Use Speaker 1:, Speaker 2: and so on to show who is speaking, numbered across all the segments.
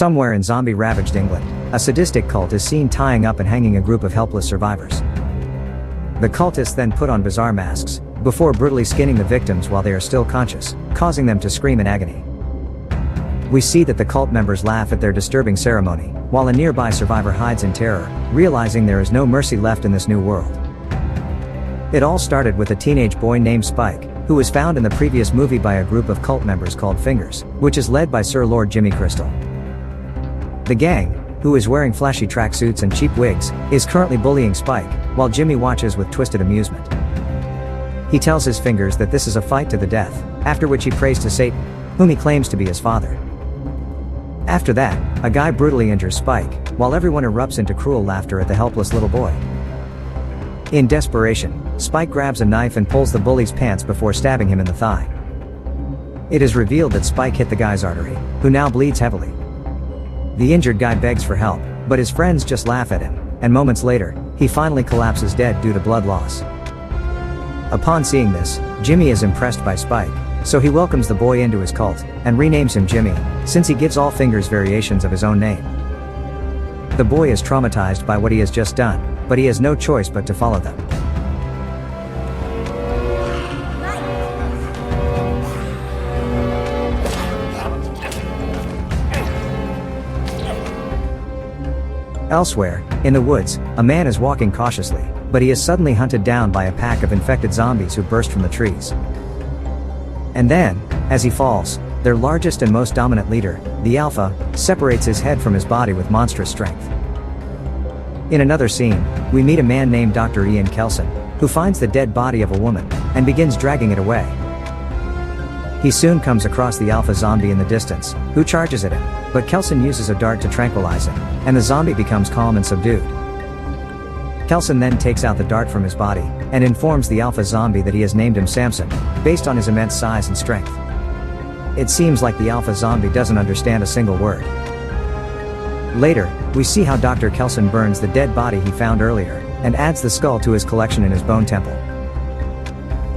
Speaker 1: Somewhere in zombie-ravaged England, a sadistic cult is seen tying up and hanging a group of helpless survivors. The cultists then put on bizarre masks, before brutally skinning the victims while they are still conscious, causing them to scream in agony. We see that the cult members laugh at their disturbing ceremony, while a nearby survivor hides in terror, realizing there is no mercy left in this new world. It all started with a teenage boy named Spike, who was found in the previous movie by a group of cult members called Fingers, which is led by Sir Lord Jimmy Crystal. The gang, who is wearing flashy tracksuits and cheap wigs, is currently bullying Spike, while Jimmy watches with twisted amusement. He tells his Fingers that this is a fight to the death, after which he prays to Satan, whom he claims to be his father. After that, a guy brutally injures Spike, while everyone erupts into cruel laughter at the helpless little boy. In desperation, Spike grabs a knife and pulls the bully's pants before stabbing him in the thigh. It is revealed that Spike hit the guy's artery, who now bleeds heavily. The injured guy begs for help, but his friends just laugh at him, and moments later, he finally collapses dead due to blood loss. Upon seeing this, Jimmy is impressed by Spike, so he welcomes the boy into his cult, and renames him Jimmy, since he gives all Fingers variations of his own name. The boy is traumatized by what he has just done, but he has no choice but to follow them. Elsewhere, in the woods, a man is walking cautiously, but he is suddenly hunted down by a pack of infected zombies who burst from the trees. And then, as he falls, their largest and most dominant leader, the Alpha, separates his head from his body with monstrous strength. In another scene, we meet a man named Dr. Ian Kelson, who finds the dead body of a woman, and begins dragging it away. He soon comes across the Alpha zombie in the distance, who charges at him, but Kelson uses a dart to tranquilize him, and the zombie becomes calm and subdued. Kelson then takes out the dart from his body, and informs the Alpha zombie that he has named him Samson, based on his immense size and strength. It seems like the Alpha zombie doesn't understand a single word. Later, we see how Dr. Kelson burns the dead body he found earlier, and adds the skull to his collection in his bone temple.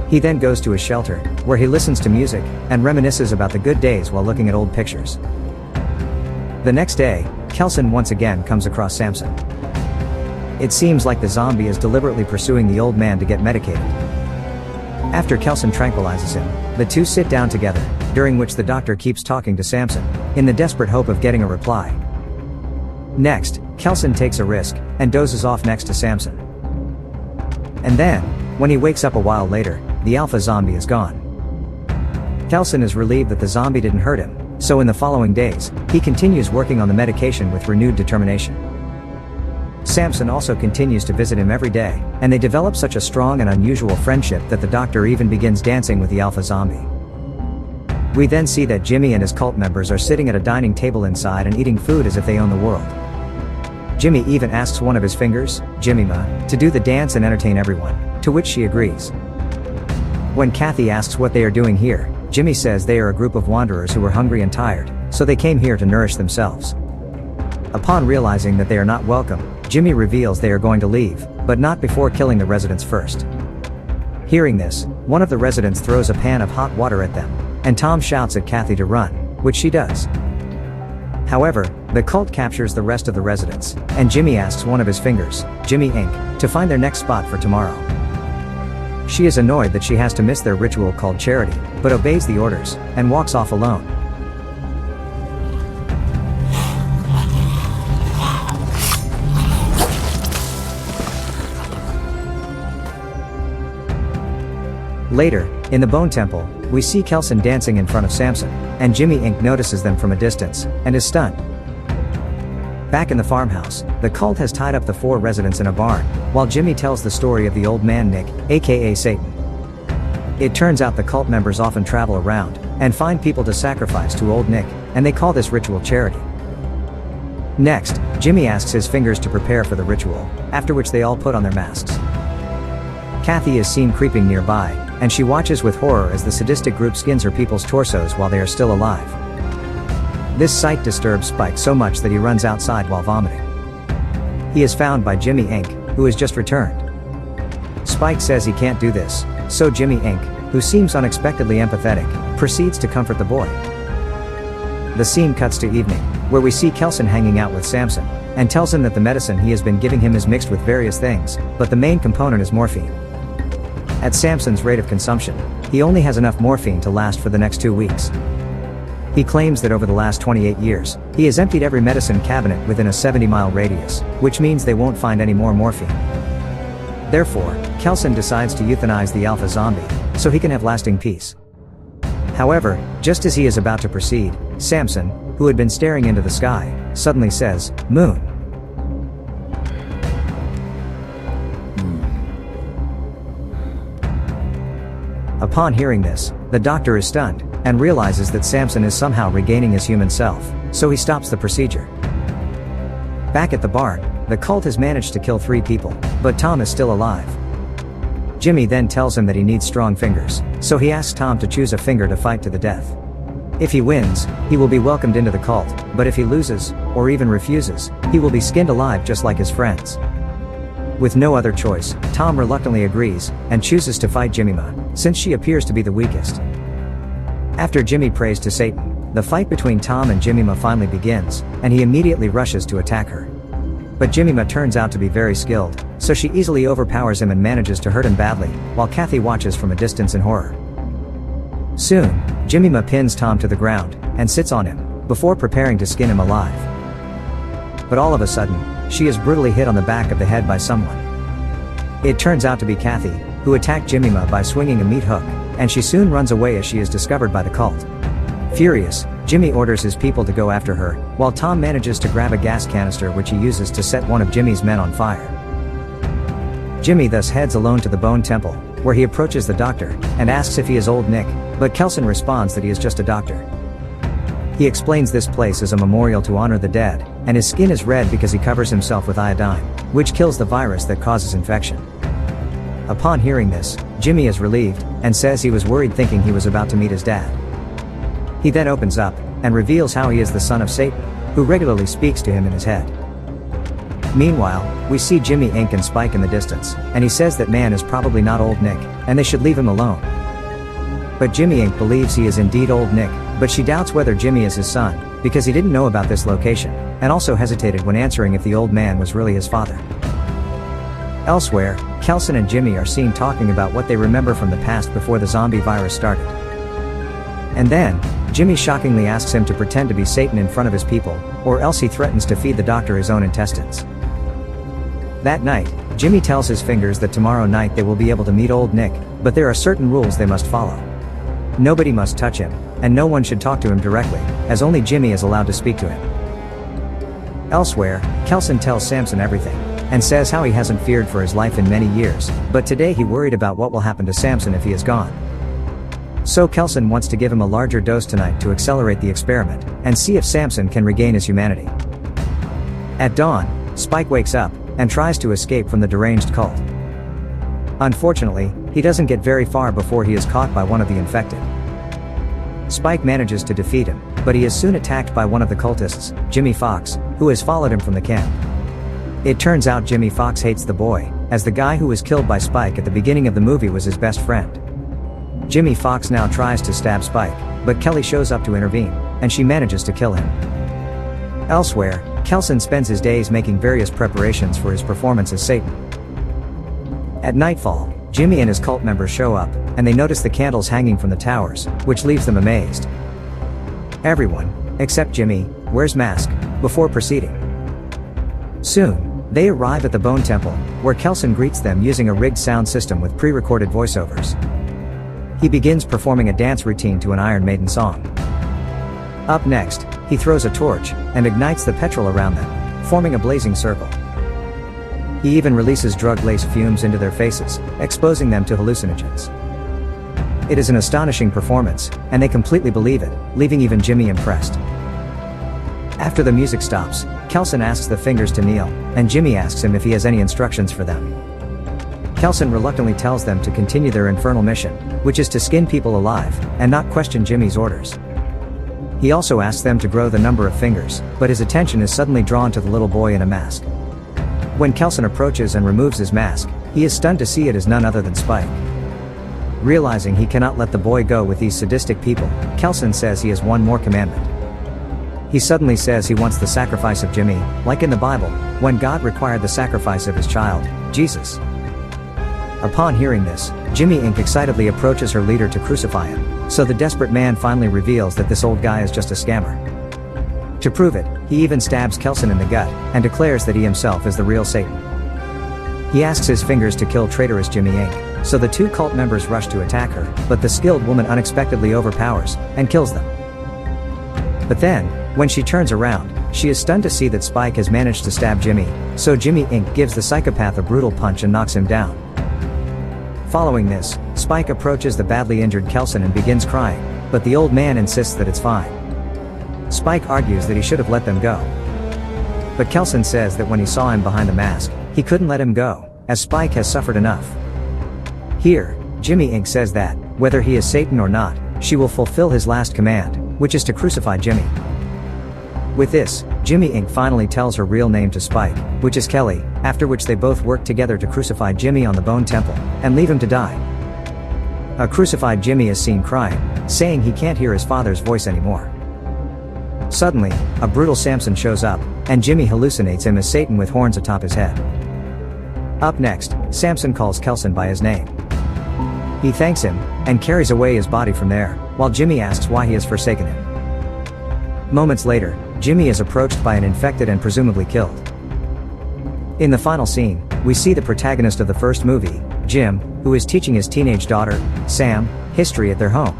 Speaker 1: He then goes to his shelter, where he listens to music, and reminisces about the good days while looking at old pictures. The next day, Kelson once again comes across Samson. It seems like the zombie is deliberately pursuing the old man to get medicated. After Kelson tranquilizes him, the two sit down together, during which the doctor keeps talking to Samson, in the desperate hope of getting a reply. Next, Kelson takes a risk, and dozes off next to Samson. And then, when he wakes up a while later, the Alpha zombie is gone. Kelson is relieved that the zombie didn't hurt him, so in the following days, he continues working on the medication with renewed determination. Samson also continues to visit him every day, and they develop such a strong and unusual friendship that the doctor even begins dancing with the Alpha zombie. We then see that Jimmy and his cult members are sitting at a dining table inside and eating food as if they own the world. Jimmy even asks one of his Fingers, Jemima, to do the dance and entertain everyone, to which she agrees. When Kathy asks what they are doing here, Jimmy says they are a group of wanderers who are hungry and tired, so they came here to nourish themselves. Upon realizing that they are not welcome, Jimmy reveals they are going to leave, but not before killing the residents first. Hearing this, one of the residents throws a pan of hot water at them, and Tom shouts at Kathy to run, which she does. However, the cult captures the rest of the residents, and Jimmy asks one of his Fingers, Jimmy Inc., to find their next spot for tomorrow. She is annoyed that she has to miss their ritual called charity, but obeys the orders, and walks off alone. Later, in the Bone Temple, we see Kelson dancing in front of Samson, and Jimmy Inc. notices them from a distance, and is stunned. Back in the farmhouse, the cult has tied up the four residents in a barn, while Jimmy tells the story of the old man Nick, aka Satan. It turns out the cult members often travel around, and find people to sacrifice to old Nick, and they call this ritual charity. Next, Jimmy asks his Fingers to prepare for the ritual, after which they all put on their masks. Kathy is seen creeping nearby, and she watches with horror as the sadistic group skins her people's torsos while they are still alive. This sight disturbs Spike so much that he runs outside while vomiting. He is found by Jimmy Inc., who has just returned. Spike says he can't do this, so Jimmy Inc., who seems unexpectedly empathetic, proceeds to comfort the boy. The scene cuts to evening, where we see Kelson hanging out with Samson, and tells him that the medicine he has been giving him is mixed with various things, but the main component is morphine. At Samson's rate of consumption, he only has enough morphine to last for the next 2 weeks. He claims that over the last 28 years, he has emptied every medicine cabinet within a 70-mile radius, which means they won't find any more morphine. Therefore, Kelson decides to euthanize the alpha zombie, so he can have lasting peace. However, just as he is about to proceed, Samson, who had been staring into the sky, suddenly says, "Moon." Upon hearing this, the doctor is stunned, and realizes that Samson is somehow regaining his human self, so he stops the procedure. Back at the barn, the cult has managed to kill 3 people, but Tom is still alive. Jimmy then tells him that he needs strong fingers, so he asks Tom to choose a finger to fight to the death. If he wins, he will be welcomed into the cult, but if he loses, or even refuses, he will be skinned alive just like his friends. With no other choice, Tom reluctantly agrees, and chooses to fight Jemima, since she appears to be the weakest. After Jimmy prays to Satan, the fight between Tom and Jemima finally begins, and he immediately rushes to attack her. But Jemima turns out to be very skilled, so she easily overpowers him and manages to hurt him badly, while Kathy watches from a distance in horror. Soon, Jemima pins Tom to the ground, and sits on him, before preparing to skin him alive. But all of a sudden, she is brutally hit on the back of the head by someone. It turns out to be Kathy, who attacked Jemima by swinging a meat hook, and she soon runs away as she is discovered by the cult. Furious, Jimmy orders his people to go after her, while Tom manages to grab a gas canister which he uses to set one of Jimmy's men on fire. Jimmy thus heads alone to the Bone Temple, where he approaches the doctor, and asks if he is Old Nick, but Kelson responds that he is just a doctor. He explains this place is a memorial to honor the dead, and his skin is red because he covers himself with iodine, which kills the virus that causes infection. Upon hearing this, Jimmy is relieved, and says he was worried thinking he was about to meet his dad. He then opens up, and reveals how he is the son of Satan, who regularly speaks to him in his head. Meanwhile, we see Jimmy Inc. and Spike in the distance, and he says that man is probably not Old Nick, and they should leave him alone. But Jimmy Inc. believes he is indeed Old Nick, but she doubts whether Jimmy is his son, because he didn't know about this location, and also hesitated when answering if the old man was really his father. Elsewhere, Kelson and Jimmy are seen talking about what they remember from the past before the zombie virus started. And then, Jimmy shockingly asks him to pretend to be Satan in front of his people, or else he threatens to feed the doctor his own intestines. That night, Jimmy tells his fingers that tomorrow night they will be able to meet Old Nick, but there are certain rules they must follow. Nobody must touch him, and no one should talk to him directly, as only Jimmy is allowed to speak to him. Elsewhere, Kelson tells Samson everything, and says how he hasn't feared for his life in many years, but today he worried about what will happen to Samson if he is gone. So Kelson wants to give him a larger dose tonight to accelerate the experiment, and see if Samson can regain his humanity. At dawn, Spike wakes up, and tries to escape from the deranged cult. Unfortunately, he doesn't get very far before he is caught by one of the infected. Spike manages to defeat him, but he is soon attacked by one of the cultists, Jimmy Fox, who has followed him from the camp. It turns out Jimmy Fox hates the boy, as the guy who was killed by Spike at the beginning of the movie was his best friend. Jimmy Fox now tries to stab Spike, but Kelly shows up to intervene, and she manages to kill him. Elsewhere, Kelson spends his days making various preparations for his performance as Satan. At nightfall, Jimmy and his cult members show up, and they notice the candles hanging from the towers, which leaves them amazed. Everyone, except Jimmy, wears masks, before proceeding. Soon, they arrive at the Bone Temple, where Kelson greets them using a rigged sound system with pre-recorded voiceovers. He begins performing a dance routine to an Iron Maiden song. Up next, he throws a torch, and ignites the petrol around them, forming a blazing circle. He even releases drug-laced fumes into their faces, exposing them to hallucinogens. It is an astonishing performance, and they completely believe it, leaving even Jimmy impressed. After the music stops, Kelson asks the fingers to kneel, and Jimmy asks him if he has any instructions for them. Kelson reluctantly tells them to continue their infernal mission, which is to skin people alive, and not question Jimmy's orders. He also asks them to grow the number of fingers, but his attention is suddenly drawn to the little boy in a mask. When Kelson approaches and removes his mask, he is stunned to see it is none other than Spike. Realizing he cannot let the boy go with these sadistic people, Kelson says he has one more commandment. he suddenly says he wants the sacrifice of Jimmy, like in the Bible, when God required the sacrifice of his child, Jesus. Upon hearing this, Jimmy Inc. excitedly approaches her leader to crucify him, so the desperate man finally reveals that this old guy is just a scammer. To prove it, he even stabs Kelson in the gut, and declares that he himself is the real Satan. He asks his fingers to kill traitorous Jimmy Inc., so the two cult members rush to attack her, but the skilled woman unexpectedly overpowers, and kills them. But then, when she turns around, she is stunned to see that Spike has managed to stab Jimmy, so Jimmy Inc. gives the psychopath a brutal punch and knocks him down. Following this, Spike approaches the badly injured Kelson and begins crying, but the old man insists that it's fine. Spike argues that he should have let them go. But Kelson says that when he saw him behind the mask, he couldn't let him go, as Spike has suffered enough. Here, Jimmy Inc. says that, whether he is Satan or not, she will fulfill his last command, which is to crucify Jimmy. With this, Jimmy Inc. finally tells her real name to Spike, which is Kelly, after which they both work together to crucify Jimmy on the Bone Temple, and leave him to die. A crucified Jimmy is seen crying, saying he can't hear his father's voice anymore. Suddenly, a brutal Samson shows up, and Jimmy hallucinates him as Satan with horns atop his head. Up next, Samson calls Kelson by his name. He thanks him, and carries away his body from there, while Jimmy asks why he has forsaken him. Moments later, Jimmy is approached by an infected and presumably killed. In the final scene, we see the protagonist of the first movie, Jim, who is teaching his teenage daughter, Sam, history at their home.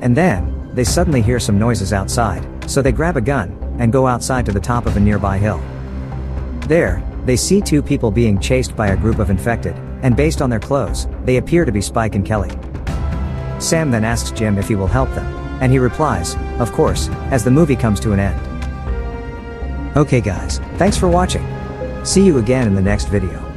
Speaker 1: And then, they suddenly hear some noises outside, so they grab a gun, and go outside to the top of a nearby hill. There, they see two people being chased by a group of infected, and based on their clothes, they appear to be Spike and Kelly. Sam then asks Jim if he will help them, and he replies, of course, as the movie comes to an end. Okay guys, thanks for watching. See you again in the next video.